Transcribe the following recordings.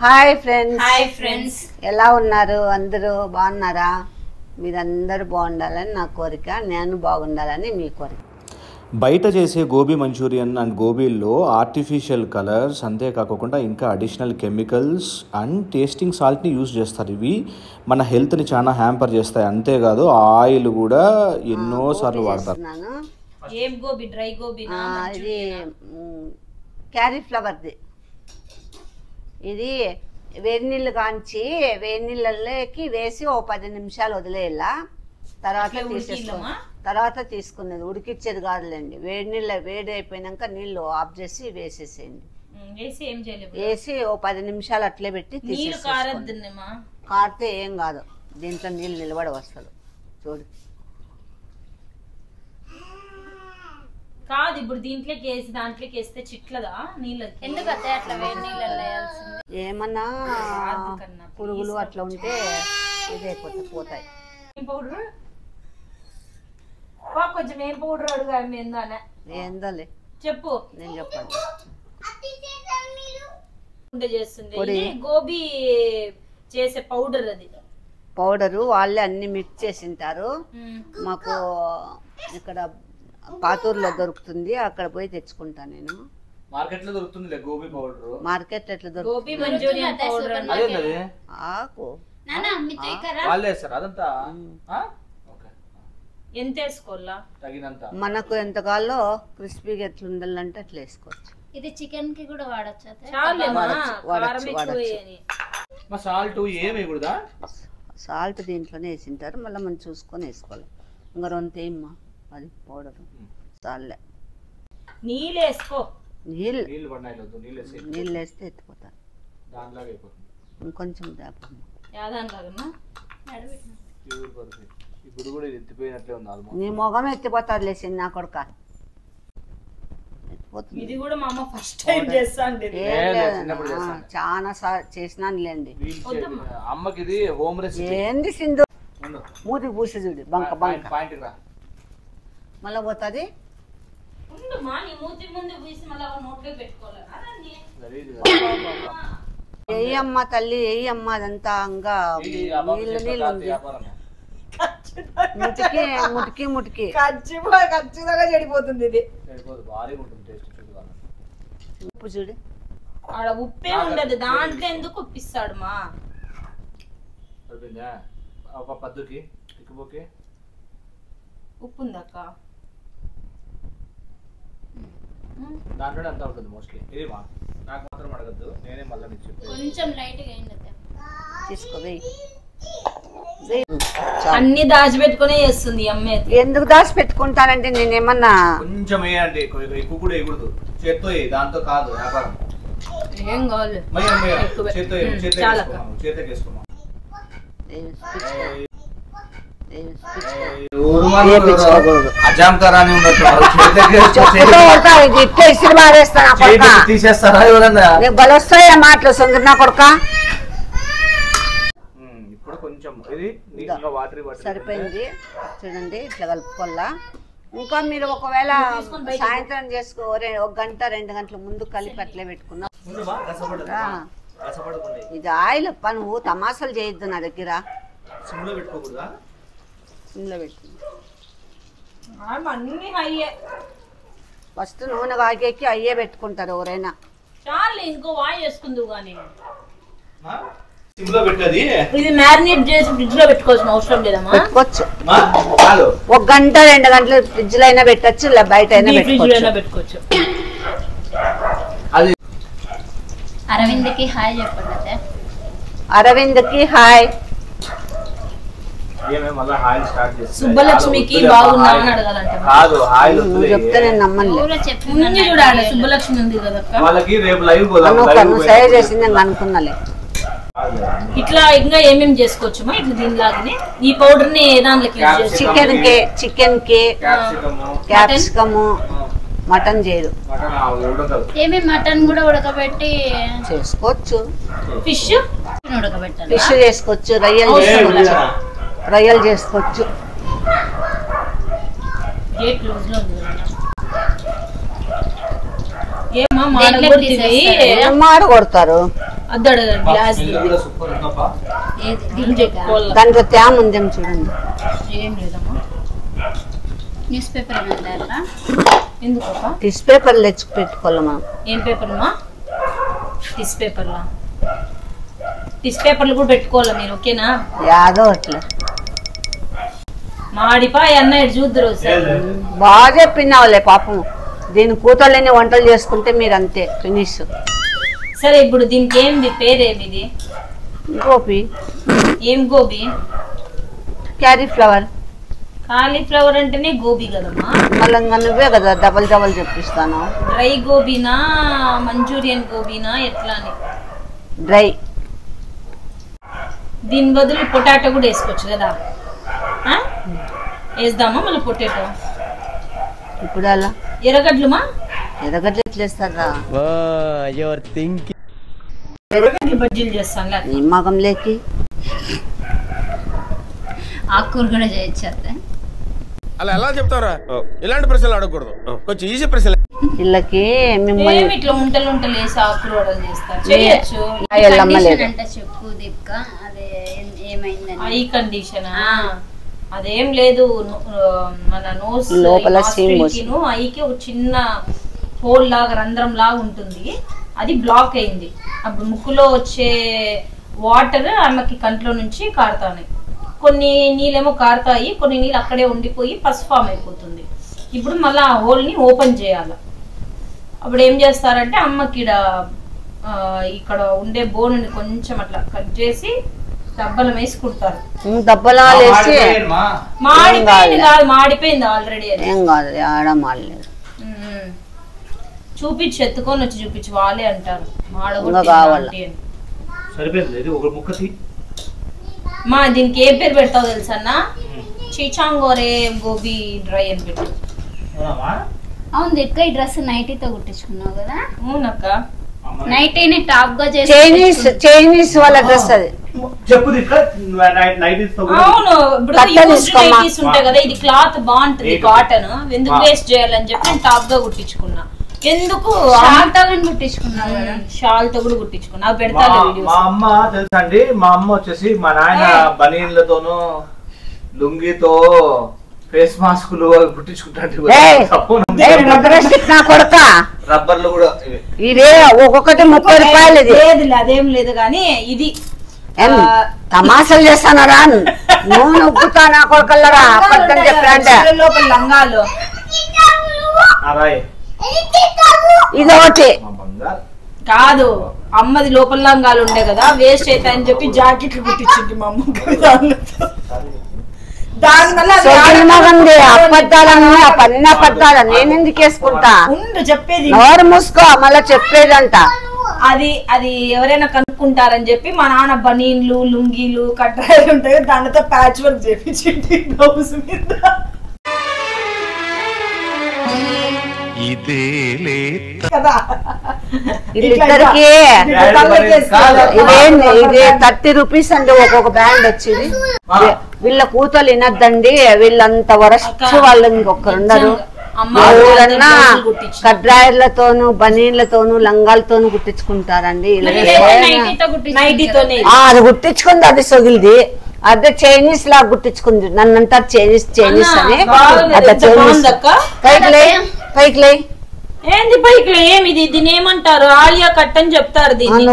Hi friends. Hi friends, ఎలా ఉన్నారు? అందరూ బాగున్నారా? మీరందరూ బాగుండాలని నా కోరిక, నేను బాగుండాలని మీ కోరిక. బయట చేసే గోబీ మంచూరియన్ అండ్ గోబీల్లో ఆర్టిఫిషియల్ కలర్స్ అంతేకాకుండా ఇంకా అడిషనల్ కెమికల్స్ అండ్ టేస్టింగ్ సాల్ట్ని యూజ్ చేస్తారు. ఇవి మన హెల్త్ని చాలా హ్యాంపర్ చేస్తాయి. అంతేకాదు ఆయిల్ కూడా ఎన్నోసార్లు వాడతారు. ఏం గోబీ? డ్రై గోబీనా? ఇది క్యాలీఫ్లవర్ది. ఇది వేడి నీళ్ళు కాంచి వేడి నీళ్ళకి వేసి ఓ 10 నిమిషాలు వదిలేయాల. తర్వాత తీసుకునేది ఉడికిచ్చేది కాదులేండి. వేడి అయిపోయినాక నీళ్ళు ఆఫ్ చేసి వేసేసేయండి. వేసి ఓ 10 నిమిషాలు అట్లే పెట్టి కారితే ఏం కాదు. దీంట్లో నీళ్ళు నిలబడి వస్తుంది చూడు. కాదు, ఇప్పుడు దీంట్లోకి వేసి దాంట్లోకి వేస్తే చిట్లదా నీళ్ళు? ఎందుకంటే అట్లా వేడి నీళ్ళల్లో ఏమన్నా పురుగులు అట్లా ఉంటే ఇదైపోతే పోతాయి. పౌడర్ కొంచెం ఏం పౌడర్ అడుగు ఏందోలే చెప్పు. నేను చెప్పండి. చేస్తుంది గోబీ చేసే పౌడర్. అది పౌడరు వాళ్ళే అన్ని మిక్స్ చేసింటారు. మాకు ఇక్కడ పాతూరులో దొరుకుతుంది, అక్కడ పోయి తెచ్చుకుంటా నేను. మార్కెట్ లో దొరుకుతుంది గోబీ పౌడర్. మార్కెట్ ఎట్లా గోబీ మంచూరియన్ పౌడర్ ఆకు ఎంత వేసుకోవాలా? మనకు ఎంత కావాలో క్రిస్పీగా ఎట్లా ఉండాలంటే అట్లా వేసుకోవచ్చు. ఇది చికెన్ కి కూడా వాడచ్చు. సాల్ట్ దీంట్లోనే వేసింటారు, మళ్ళీ మనం చూసుకొని వేసుకోవాలి. ఇంకా రొంత ఏమ్మా అది పౌడర్ చాలే. నీళ్ళు వేసుకో. నీళ్ళు వేస్తే ఎత్తిపోతారు. ఇంకొంచెం నీ మొగం ఎత్తిపోతారు లేచి నా కొడుక. ఇది కూడా మా అమ్మ ఫస్ట్ టైం చేస్తాండి. చాలా చేసినాను లేండి. అమ్మకి ఇది హోమ్ రెసిపీ. ఏంది సింధు మూతికి పూసి చూడు బంక బంక మళ్ళా పోతుంది. ఏయమ్మ తల్లి ఏయమ్మ, అదంతా ఇంకా నీళ్ళు నీళ్ళు ఉంది. ముటికి ఖచ్చితంగా చెడిపోతుంది. ఇది ఉప్పు చూడు. ఆడ ఉప్పే ఉండదు, దాంట్లో ఎందుకు ఉప్పిస్తాడు మా? ఉప్పు ఉందక్క దాంట్లో అంతా ఉంటుంది మోస్ట్లీ. ఇది మా నాకు మాత్రం అడగద్దు, నేనే మళ్ళీ నీకు చెప్తాను. కొంచెం లైట్ గా తీసుకో. అన్ని దాచిపెట్టుకునే చేస్తుంది అమ్మ. ఎందుకు దాచి పెట్టుకుంటానంటే నేనేమన్నా కొంచెం వేయండి, ఎక్కువ కూడా వేయకూడదు. చేత్తో దాంతో కాదు వ్యాపారం. ఏం కావాలి తీసేస్తారా ఎవరన్నా? బలొస్తాయా మాటలు సొంత నా కొడుక. ఇప్పుడు కొంచెం ఇది సరిపోయింది చూడండి, ఇట్లా కలుపుకోల్లా. ఇంకా మీరు ఒకవేళ సాయంత్రం చేసుకో 1 గంట 2 గంటల ముందు కలిపి అట్లే పెట్టుకున్నా. ఇది ఆయిల్ అప్ప, నువ్వు తమాసాలు చేయొద్దు నా దగ్గర. సిమ్లో పెట్టుకున్నా. ఫస్ట్ నూనె కాగేకి అయ్యే పెట్టుకుంటారు ఎవరైనా. ఇంకో వాయి చేసుకుందు గానీ ఇది మ్యారినేట్ చేసి ఫ్రిడ్జ్ లో పెట్టుకోవాల్సిన అవసరం లేదమ్మా. పెట్టుకోవచ్చు 1 గంట 2 గంటలు ఫ్రిడ్జ్ లో అయినా పెట్టచ్చు, బయట అయినా పెట్టుకోవచ్చు. అరవింద్ కి హాయ్ చెప్పండి. అరవింద్ కి హాయ్. సుబ్బలక్ష్మికి బాగున్నా అని అడగాలంట. చెప్తే నేను నమ్మను. సుబ్బలక్ష్మి ఉంది కదా సేవ్ చేసింది నేను అనుకున్నాలే. ఇట్లా ఇంకా ఏమేమి చేసుకోవచ్చు ఇట్లా దీనిలాగానే. ఈ పౌడర్ ని దాంట్లోకి చికెన్ కి క్యాప్సికమ్, మటన్ చేయరు. ఏమి మటన్ కూడా ఉడకబెట్టి చేసుకోవచ్చు. ఫిష్ చేసుకోవచ్చు, రొయ్యలు చేసుకోవచ్చు. మాడ కొడతారు. అద్దడు గ్లాస్ దాంట్లో తేమ ఉందేమో చూడండి. ఏం లేదమ్మా. న్యూస్ పేపర్ ఏమంటారా? ఎందుకప్పా? టిష్యూ పేపర్లు తెచ్చి పెట్టుకోవాలి మనం. ఏం పేపర్మా? టిష్యూ పేపర్లా? టిష్యూ పేపర్లు కూడా పెట్టుకోవాలా మీరు? ఓకేనా? యాదో అట్లా మాడిపాయ అన్నయ్య చూద్దరు సార్. బాగా చెప్పినావులే పాపం. దీని కూతుళ్ళని వంటలు చేసుకుంటే మీరు అంతే ఫినిష్. సరే ఇప్పుడు దీనికి ఏంది పేరేమిది? గోబీ. ఏం గోబీ? క్యాలీఫ్లవర్. కాలీఫ్లవర్ అంటేనే గోబీ కదమ్మా. మళ్ళీ నువ్వే కదా డబల్ డబల్ చెప్పిస్తాను. డ్రై గోబీనా మంచూరియన్ గోబీనా ఎట్లా అని? డ్రై. దీని బదులు పొటాటో కూడా వేసుకోవచ్చు కదా? వేద్దామా మళ్ళీ పొటాటో? ఇప్పుడు అలా ఎర్రగడ్లుమా? ఎర్రగడ్డలు ఎట్లా వేస్తారా? ఎర్రగడ్డలు బజ్జీలు చేస్తాను. నీ మగం లేకి ఆకుకూర కూడా చేయొచ్చు. అలా ఎలా చెప్తారా? ఇలాంటి ప్రశ్నలు అడగకూడదు, కొంచెం ఈజీ ప్రశ్నలు. వీళ్ళకి మిమ్మల్ని ఇట్లా ఉంటలు వేసి ఆకులు వడలు చేస్తారు. చేయొచ్చు. అంటే చెప్పు దీపిక, అదే ఏమైందని? ఐ కండిషన్ అదేం లేదు. మన నోస్ లోపల ఐకి ఒక చిన్న హోల్ లాగా రంధ్రం లాగా ఉంటుంది. అది బ్లాక్ అయింది. అప్పుడు ముక్కులో వచ్చే వాటర్ ఆమెకి కంట్లో నుంచి కారుతాయి. కొన్ని నీళ్ళేమో కారుతాయి, కొన్ని నీళ్ళు అక్కడే ఉండిపోయి పసు ఫామ్ అయిపోతుంది. ఇప్పుడు మళ్ళీ ఆ హోల్ ని ఓపెన్ చేయాలి. అప్పుడు ఏం చేస్తారంటే అమ్మకి ఇక్కడ ఉండే బోనుని కొంచెం అట్లా కట్ చేసి డబ్బలం వేసి కుడతారు. మాడిపోయింది కాదు, మాడిపోయింది ఆల్రెడీ. ఏం కాదు, ఆడ మాడలేదు. చూపించి ఎత్తుకొని వచ్చి చూపించి వాళ్ళే అంటారు మా దీనికి ఏ పేరు పెడతావు తెలుసన్నా? చిచాంగోరే గోబీ డ్రై అని పెట్టు. అవును దీపిక, ఈ డ్రెస్ నైటీతో కుట్టించుకున్నావు కదా? అవునక్క. నైటీని టాప్ గా చేసి చైనీస్ వాళ్ళ డ్రెస్ అది. అవును, ఇప్పుడు నైటీస్ ఉంటాయి కదా, ఇది క్లాత్ బాగుంటుంది కాటన్, ఎందుకు వేస్ట్ చేయాలని చెప్పి నేను టాప్ గా కుట్టించుకున్నా. ఎందుకు షాల్ తో కుట్టించుకున్నావు కదా? షాల్ తో కూడా కుట్టించుకున్నా. పెడతాను వీడియోస్. మా అమ్మ తెలుసా అండి, మా అమ్మ వచ్చేసి మా నాయన బనీన్లతోనూ లుంగితో ఫేస్ మాస్కులు కుట్టించుకుంటాడు. రబ్బర్లు కూడా ఇదే ఒక్కొక్కటి 30 రూపాయలు. లేదు అదేం లేదు కానీ ఇది తమాషాలు చేస్తానరా? నువ్వు నొప్పుతా నా కొడుకల్లరా అబద్ధం చెప్పారంటే. లంగాలు ఇదొకటి కాదు, అమ్మది లోపల లంగాలు ఉండే కదా, వేస్ట్ అవుతాయని చెప్పి జాకెట్లు కుట్టించింది మా అమ్మ. అబద్ధాలు నేను ఎందుకు వేసుకుంటా? చెప్పేది ఎవరు మూసుకో, మళ్ళా చెప్పేదంట. అది ఎవరైనా కనుక్కుంటారని చెప్పి మా నాన్న బనీన్లు లుంగీలు కట్రాయలు ఉంటాయి, దానితో ప్యాచ్ వర్క్ చేపించింది బ్లౌజ్ మీద. ఇద్దరికి ఇది 30 రూపీస్ అండి ఒక్కొక్క బ్యాండ్ వచ్చింది. వీళ్ళ కూతురు వినద్దండి, వీళ్ళంత వరస్ట్ వాళ్ళు ఇంకొకరుండరు. ఎవరన్నా కడ్రాయర్లతోనూ బనీన్లతోనూ లంగాలతోనూ కుట్టించుకుంటారండి. అది కుట్టించుకుంది, అది సొగిలిది. అదే చైనీస్ లా కుట్టించుకుంది. నన్ను అంటారు చైనీస్ అని. పైకి లే. ఏంది పైకి ఏమిది? దీని ఏమంటారు? ఆలియా కట్ అని చెప్తారు దీన్ని.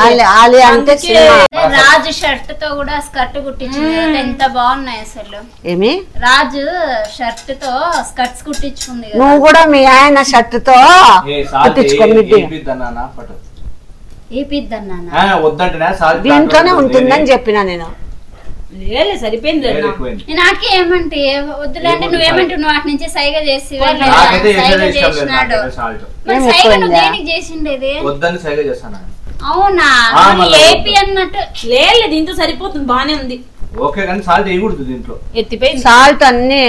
అంటే రాజు షర్ట్ తో కూడా స్కర్ట్ కుట్టించింది. ఎంత బాగున్నాయి అసలు. ఏమి రాజు షర్ట్ తో స్కర్ట్స్ కుట్టించుకుంది. నువ్వు కూడా మీ ఆయన షర్ట్ తో దీంట్లోనే ఉంటుందని చెప్పినా నేను. సరిపోయింది. నాకే ఏమంటే వద్దులంటే నువ్వేమంటున్నావు? వాటి నుంచి సైగ చేసి చేసినాడు. దేనికి చేసిండేది? అవునా? ఏపీ అన్నట్టు లేదు, దీంతో సరిపోతుంది, బానే ఉంది. ఓకే కానీ సాల్ట్ వేయకూడదు దీంట్లో. ఎత్తిపోయింది సాల్ట్ అన్ని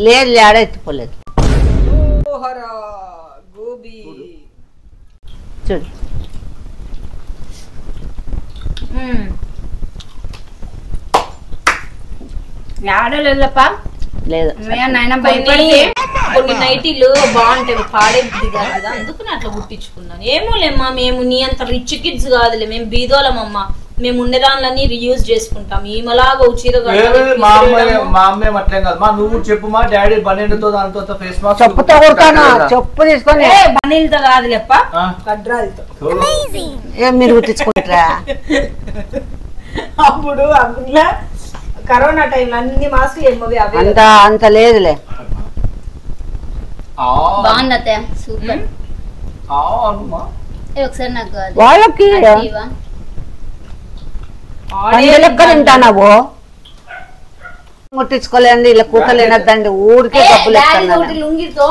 లేదు, ఆడ ఎత్తిపోలేదు. చూడు ఆడలేదప్ప. లేదు నాయన భయపడి కొన్ని నైటీలు బాగుంటాయి, పాడే బుద్ధి కాదు కదా, అందుకని అట్లా కుట్టించుకున్నాను. ఏమోలేమ్మా, మేము నీ అంత రిచ్ కిడ్స్ కాదులే, మేము బీదోళమమ్మా, మేము ఉండేదాన్ని రీయూజ్ చేసుకుంటాం. ఈమెలాగా చీర మా అమ్మాయి అట్లేం కాదు మా, నువ్వు చెప్పు మా డాడీ బనీలతో దాంతో ఫేస్ మాస్క్ చెప్పుతో కొడతాను, చెప్పు తీసుకొని. బనీలతో కాదులేప్ప, కడ్రాలతో. ఏం మీరు కుట్టించుకుంటారా? అప్పుడు అందులో కరోనా టైంలో అన్ని మాస్క్ అంత లేదులే. బాగుంది అత్తయ్య, సూపర్. ఒకసారి నాకు వాళ్ళకి లెక్క తింటానావు ముట్టించుకోలేండి, ఇలా కూతలేనద్దండి, ఊరికే డబ్బులు ఇస్తాను. లుంగితో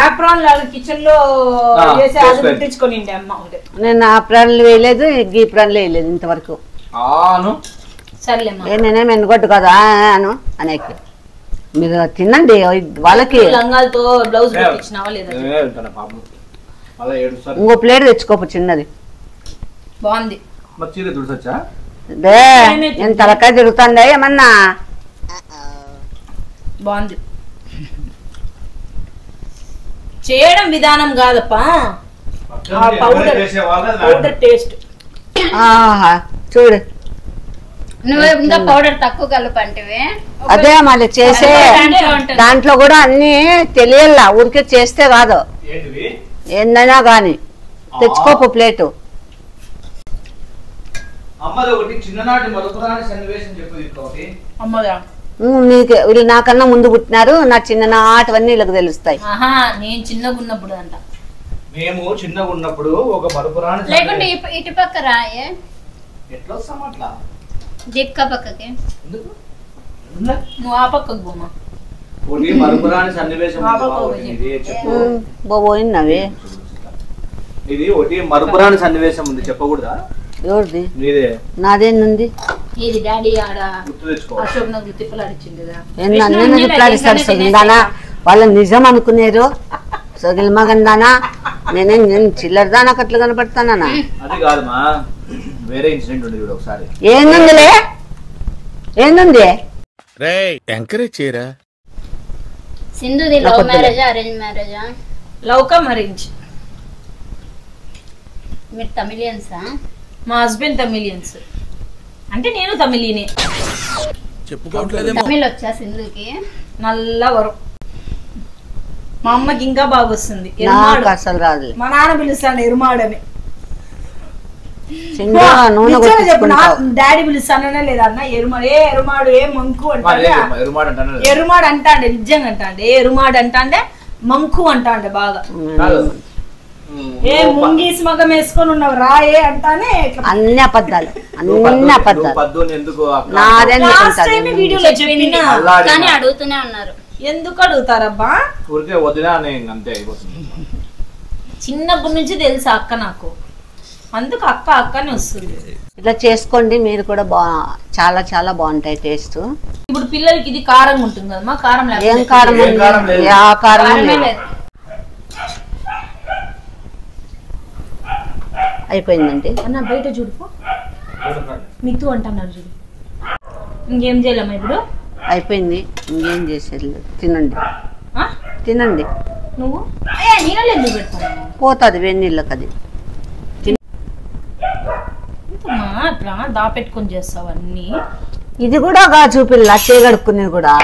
ఆప్రాన్ లాగా కిచెన్ లో ముట్టించుకొని అమ్మ. నేను ఆ ప్రాణులు వేయలేదు, ఈ ప్రాణులు వేయలేదు ఇంతవరకు. సర్లేమ్మా, నేనేం ఎన్నుకొట్టు కదా అను అనేక. మీరు తినండి, వాళ్ళకి లంగాలతో బ్లౌజ్ కుట్టించినావా లేదా? ఇంకో ప్లేట్ తెచ్చుకోపు చిన్నది. బాగుంది. నేను తలకాయ తిరుగుతుందా ఏమన్నా? బాగుంది. చేయడం విధానం కాదప్పా, పౌడర్ టేస్ట్. చూడు, నువ్వు ఇంకా పౌడర్ తక్కువ కలపంటివి. అదే మళ్ళీ చేసే దాంట్లో కూడా అన్ని తెలియాల, ఊరికే చేస్తే కాదు. ఏందైనా గాని తెచ్చుకోపు ప్లేటు. మీకు వీళ్ళు నాకన్నా ముందు పుట్టినారు, నా చిన్ననాటివన్నీ వీళ్ళకి తెలుస్తాయి. నేను చిన్నగా ఉన్నప్పుడు అంట, మేము చిన్నగా ఉన్నప్పుడు ఒక మరుపురాని లేకుంటే ఇటు పక్క రాయే, ఎట్లా వస్తాం అట్లా దిక్క పక్కకి. నువ్వు ఆ పక్కకు పోమా. మరుపురాని సన్నివేశం పోయినవి. ఇది ఒకటి మరుపురాని సన్నివేశం ఉంది, చెప్పకూడదా? ఎవరిది? నీదే. నాదేంది? ఇది డాడీ ఆడ గుర్తు తెచ్చుకో. అశోక్ నగర్ తిప్పలాడిచ్చింది కదా. అన్నీ తిప్పలాడిస్తారు సొగిందానా, వాళ్ళు నిజం అనుకునేరు. సొగిల్ మగందానా, నేను చిల్లరదానా అట్లా కనపడతానా? అది కాదమ్మా, వేరే ఇన్సిడెంట్ ఉంది చూడు ఒకసారి. ఏందుందిలే, ఏందుంది? ఎంకరేజ్ చేయరా. సింధుది లవ్ మ్యారేజా అరేంజ్ మ్యారేజా? Love come arrange. మీరు తమిళియన్సా? మా హస్బెండ్ తమిళియన్స్, అంటే నేను తమిళీనే. తమిళ్ వచ్చా సింధుకి? నల్ల వరం. మా అమ్మకి ఇంకా బాగా వస్తుంది. అసలు రాదు. మా నాన్న పిలుస్తాను ఎరుమాడని. డాడీ పిలుస్తాననే లేదా అన్న ఎరుమాడు, ఏ ఎరుమాడు, ఏ మంకు అంటే ఎరుమాడు అంటాండే, నిజంగా అంటాండే. ఏ ఎరుమాడు అంటాండే, మంకు అంటాండే బాగా. ఏ ముంగీసి మగం వేసుకొని ఉన్నావు రా ఏ అంటానే. అన్ని అబద్ధాలు, అన్ని అబద్ధాలు. వీడియోలో చెప్పినా కానీ అడుగుతూనే ఉన్నారు. ఎందుకు అడుగుతారబ్బా? చిన్నప్పటి నుంచి తెలుసు అక్క నాకు, అందుకు అక్క అక్కనే వస్తుంది. ఇట్లా చేసుకోండి మీరు కూడా, చాలా చాలా బాగుంటాయి టేస్ట్. ఇప్పుడు పిల్లలకి ఇది కారం ఉంటుంది కదమ్మా, కారం లేదు. ఏం కారం? కారమే లేదు. అయిపోయిందండి అన్న, బయట చూడుకో, మిత్తు అంటున్నారు చూడు. ఇంకేం చేయాలమ్మా ఇప్పుడు? అయిపోయింది, ఇంకేం చేసేది లేదు. తినండి, తినండి. నువ్వు నీళ్ళు ఎందుకు పెడతావు? పోతుంది వేడినీళ్ళకి అది. అట్లా దాపెట్టుకొని చేస్తావు అన్ని. ఇది కూడా చూపిల్ల చేయగడుక్కునేది కూడా.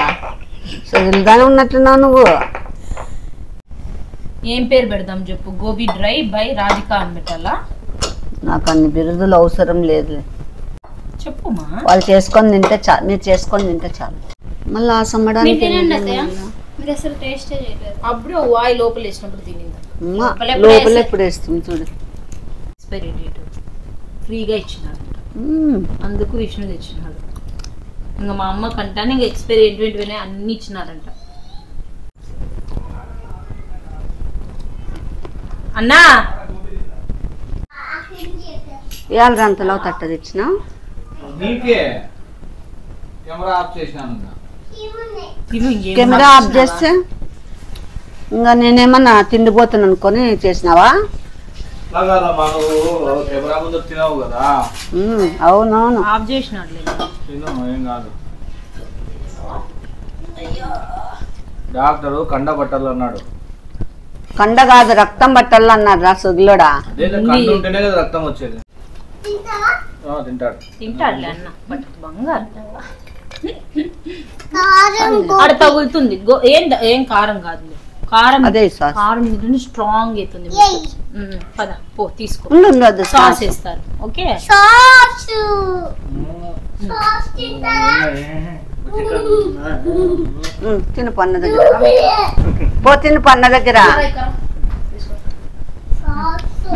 సో ఇల్దానే ఉన్నట్లున్నావు నువ్వు. ఏం పేరు పెడదాం చెప్పు? గోబీ డ్రై బై రాధిక అని పెట్టాలా? నాకు అన్ని బిరుదులు అవసరం లేదులే. చెప్పుమా. వాళ్ళు చేసుకొని తింటే చాలు, మీరు చేసుకొని తింటే చాలు. మళ్ళీ ఆ సమ్మడానికి అప్పుడు వాయి లోపల వేసినప్పుడు తినింది. లోపల ఎప్పుడు వేస్తుంది చూడు. ఎక్స్పైరీ డేట్ ఫ్రీగా ఇచ్చినారంట, అందుకు విష్ణు తెచ్చినాడు. ఇంకా మా అమ్మ కంటానే ఇంకా ఎక్స్పైరీ ఏంటి అన్ని ఇచ్చినారంట. అన్నా ఇవాళ అంతలో తట్ట తెచ్చిన కెమెరా ఆఫ్ చేస్తే ఇంకా నేనేమన్నా తిండిపోతాను అనుకొని చేసినావా? అవునవును, ఆఫ్ చేసినాడు. డాక్టర్ కండ బట్టలు అన్నాడు. కండ కాదు రక్తం బట్టలు అన్నాడు రా సుగ్లోడా. కండ ఉంటేనే కదా రక్తం వచ్చేది. తింటాడు తింటాడులే అన్న బట్ బంగారు ఆడ తగులుతుంది. ఏం కారం కాదు, కారం అదే కారం మీద స్ట్రాంగ్ అవుతుంది. పద పో తీసుకో, సాస్ వేస్తారు. ఓకే తిను పన్న దగ్గర పో, తిను పన్న దగ్గర.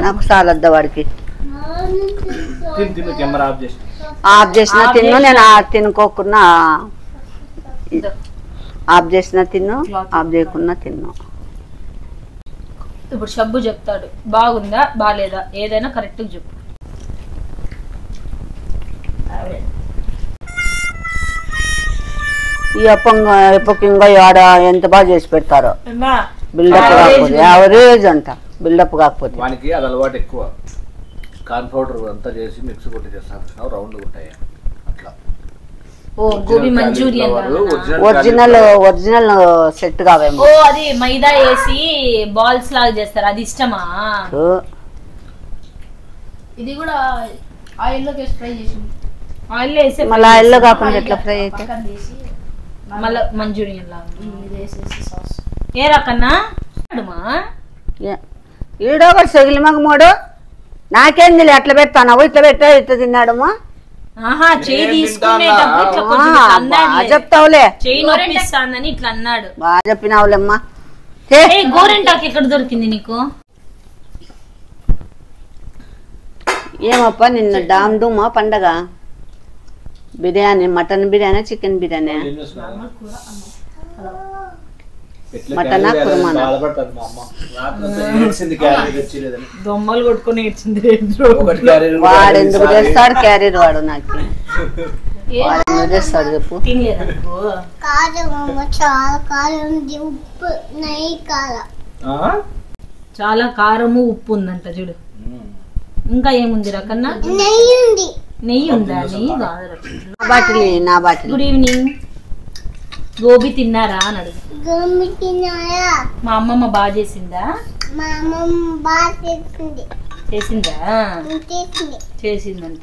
నాకు సాలద్దా వాడికి. ఆఫ్ చేసిన తిన్ను, నేను తినుకోకున్నా ఆఫ్ చేసిన తిన్ను, ఆఫ్ చేయకున్నా తిన్ను. ఇప్పుడు షబ్బు చెప్తాడు బాగుందా బాగాలేదా, ఏదైనా కరెక్ట్ చెప్పు. ఈ ఎప్పకింగా ఆడ ఎంత బాగా చేసి పెడతారో. బిల్డప్ కాకపోతే యావరేజ్ అంట, బిల్డప్ కాకపోతే. వానికి అది అలవాటు ఎక్కువ. కార్న్ పౌడర్ అంతా చేసి మిక్స్ కొట్టి చేస్తాను, రౌండ్ ఉంటాయి అట్లా. ఓ గోబీ మంచూరియన్ ఒరిజినల్ సెట్ కావేమో. ఓ అది మైదా వేసి బాల్స్ లాగా చేస్తారు, అది ఇష్టమా? ఇది కూడా ఆయిల్ లో ఫ్రై చేసి ఆయిల్ వేసి మళ్ళీ ఆయిల్లో కాకుండా ఎట్లా ఫ్రై అయితే మళ్ళీ మంచూరియన్ లాగా ఏ రకన్నా ఈడో ఒకటి సెగిలి మగమోడు. నాకేంది అట్లా పెడతాను, ఇట్లా పెట్టా ఇట్లా తిన్నాడమ్మా. చెప్తావులే, నొప్పిస్తానని ఇట్లా అన్నాడు. బాగా చెప్పినావులేమ్మా. గోరెంటాకు ఎక్కడ దొరికింది నీకు? ఏమప్పా నిన్న డామ్ డూమా పండగ? Biryani, mutton biryani, chicken biryani, మటనా Kurmana? దొమ్మలు కొట్టుకుని ఇచ్చింది. వాడు ఎందుకు చేస్తాడు క్యారీర్? వాడు నాకు వాడు ఎందుకు చేస్తాడు చెప్పు. చాలా కారము ఉప్పు ఉందంట చూడు. ఇంకా ఏముంది రకన్నా? నెయ్యి ఉందా? నెయ్యి బాటిల్ నా బాటిల్. Good evening. గోబీ తిన్నారా అని అడుగు. మా అమ్మమ్మ బాగా చేసిందా? చేసిందా? చేసిందంట.